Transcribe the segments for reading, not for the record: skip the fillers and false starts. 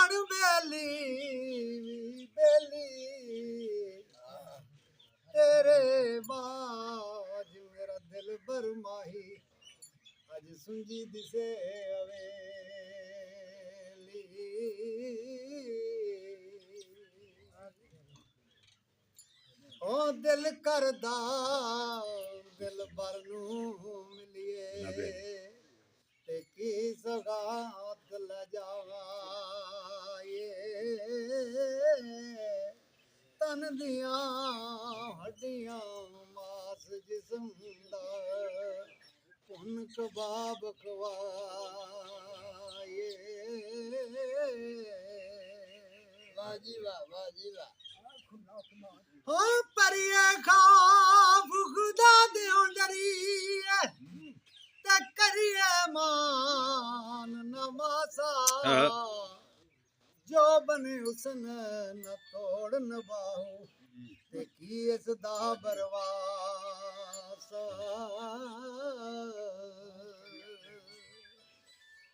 ਹੁਣ ਬੇਲੀ ਬੇਲੀ तेरे बाज मेरा दिल बरमाही अज सुंजी दिसे हवेली ओ दिल करदा दिल बर नू मिलिए ते की सगात ले जावाए तन दियां हड्डियां मास जिस्म दा पुन कबाब खवाए वाह जी वाह हो परिए खाफ खुदा दियों डरिए ते करिए मान नमासा जो बने हुसन न तोड़ न बाहू ते की इस दा बरवासा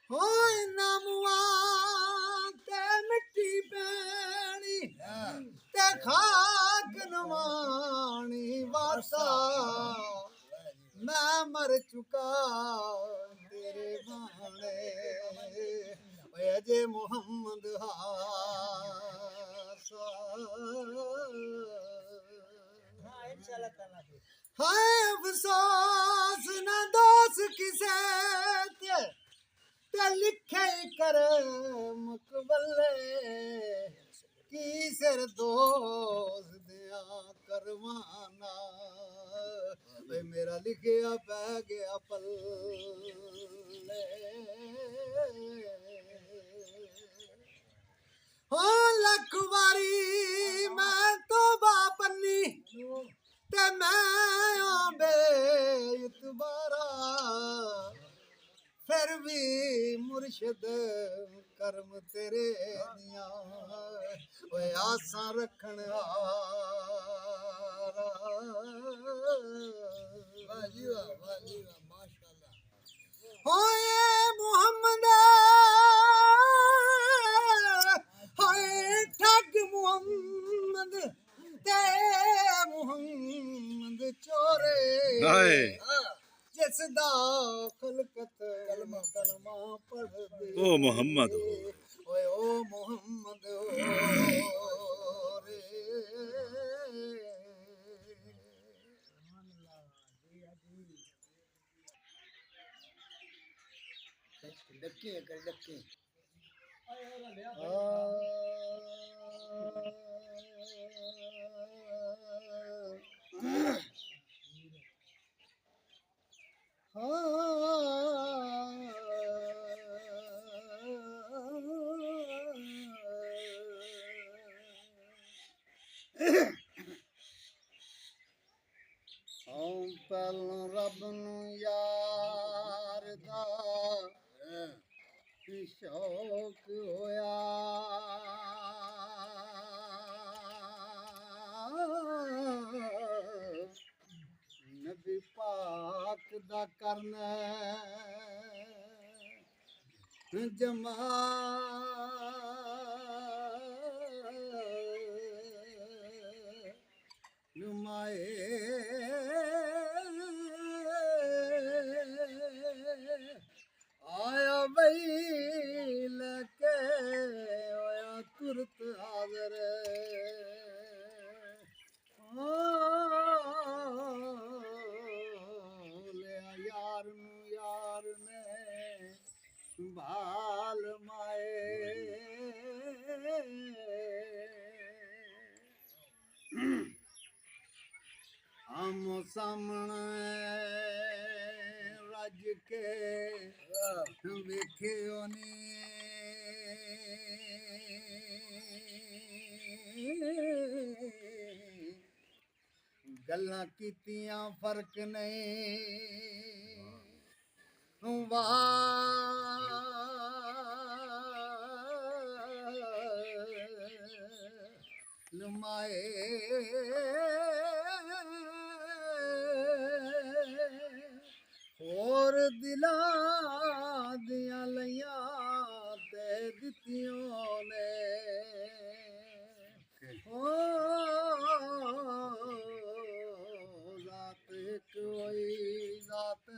होए नामुआ ते मिट्टी पैनी ते खाक नवानी वासा मैं मर चुका तेरे बाणे अजे मोहम्मद हासा हाय अफसोस न दोस्त किसे ते लिखे कर मुकबले की सिर दोस्त दिया करवाना मेरा लिखिया पै गया पल्ले हो लख वारी मैं तौबा पन्नी ते मैं बेइतबारा फिर भी मुर्शिद करम तेरे दियां ओए आसां रखण हारा वाह जी वाह माशाअल्लाह होए मुहम्मद होए ठग मुहम्मद ते मुहम्मद चोरे जिस दा खलकत कलमा पढ़ दे ओ मोहम्मद ओए ओ मोहम्मद रे डक्के कर डक्के पहलों रब नू यार दा शौक होया नबी पाक दा करना जमा नुमाए आया बई लके आया तुरत हाज़र लिया यार ने भाल माए आमो सामने रज के वेखियो नी गल्लां कीतियां फर्क नहीं लुमाए और दिलां दियां लइयां ते ਦਿੱਤੀਆਂ ਨੇ ਓ ਜ਼ਾਤ ਕੋਈ ਜ਼ਾਤ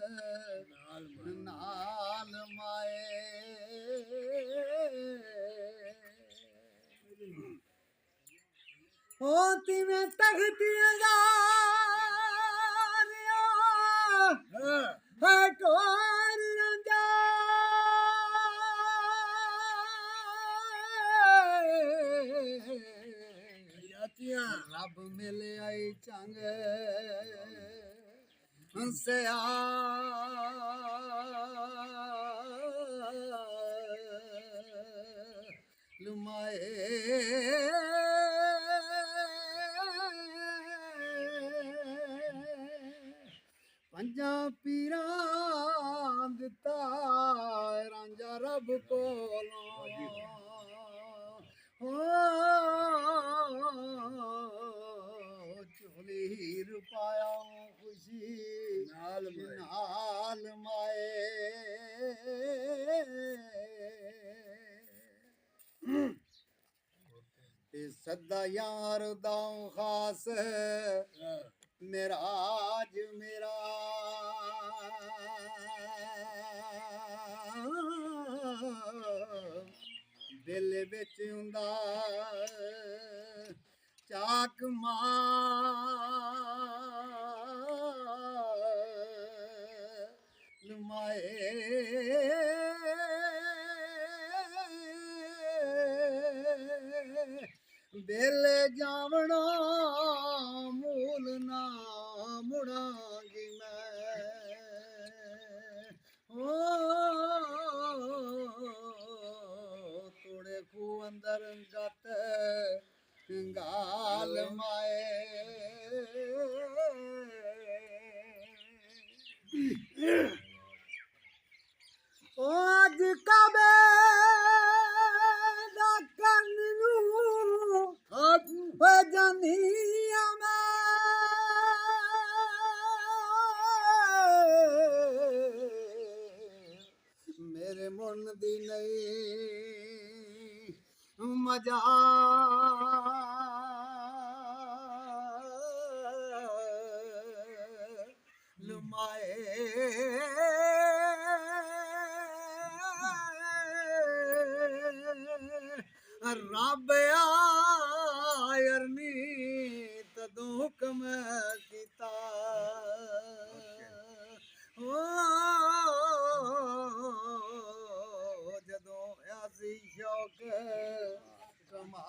ਨਾਲ ਮਾਏ ਓ ਤਿਵੇਂ ਤਖਤੀਆਂ ਜਾਰਿਆ ਹੈ ਟੋਰ ਰੰਜਾ ਰੱਬ ਮਿਲ ਆਈ ਚੰਗ ਹੰਸਿਆ ਲੁਮਾਏ ਪੰਜਾਂ ਪੀਰਾਂ ਦਿੱਤਾ ਰਾਂਝਾ ਰੱਬ ਕੋਲੋਂ ਹੋ ਝੋਲੀ ਹੀਰ ਪਾਇਆ ਖੁਸ਼ੀ ਨਾਲ ਮਾਏ ਤੇ ਸਦਾ ਯਾਰ ਦਾ ਖਾਸ ਮੇਰਾਜ ਮੇਰਾ ਦਿਲ ਵਿੱਚ ਹੁੰਦਾ ਚਾਕ ਮਾਲ ਮਾਏ ਦਿਲ ਜਾਵਣਾ ਮੂਲ ਨਾ ਮੁੜਾਂਗੀ ਮੈਂ ਓ ਤੋੜੇ ਖੂ ਅੰਦਰ ਗਤ ਗਾਲ ਮਾਏ ਅੱਜ ਕਬੇ ਦਾ ਕੰਨ ਨੂੰ ਹੋ ਜਾਂਦੀ ਆ ਮੇਰੇ ਮਨ ਦੀ ਨਹੀਂ ਮਜਾ ਲੁਮਾਏ ਰੱਬ ਆਇਰਨੀ ਤਦੋਂ ਹੁਕਮ ਕੀਤਾ ਓ ਜਦੋਂ ਆਸੀ ਸ਼ੌਕ ਕਮਾ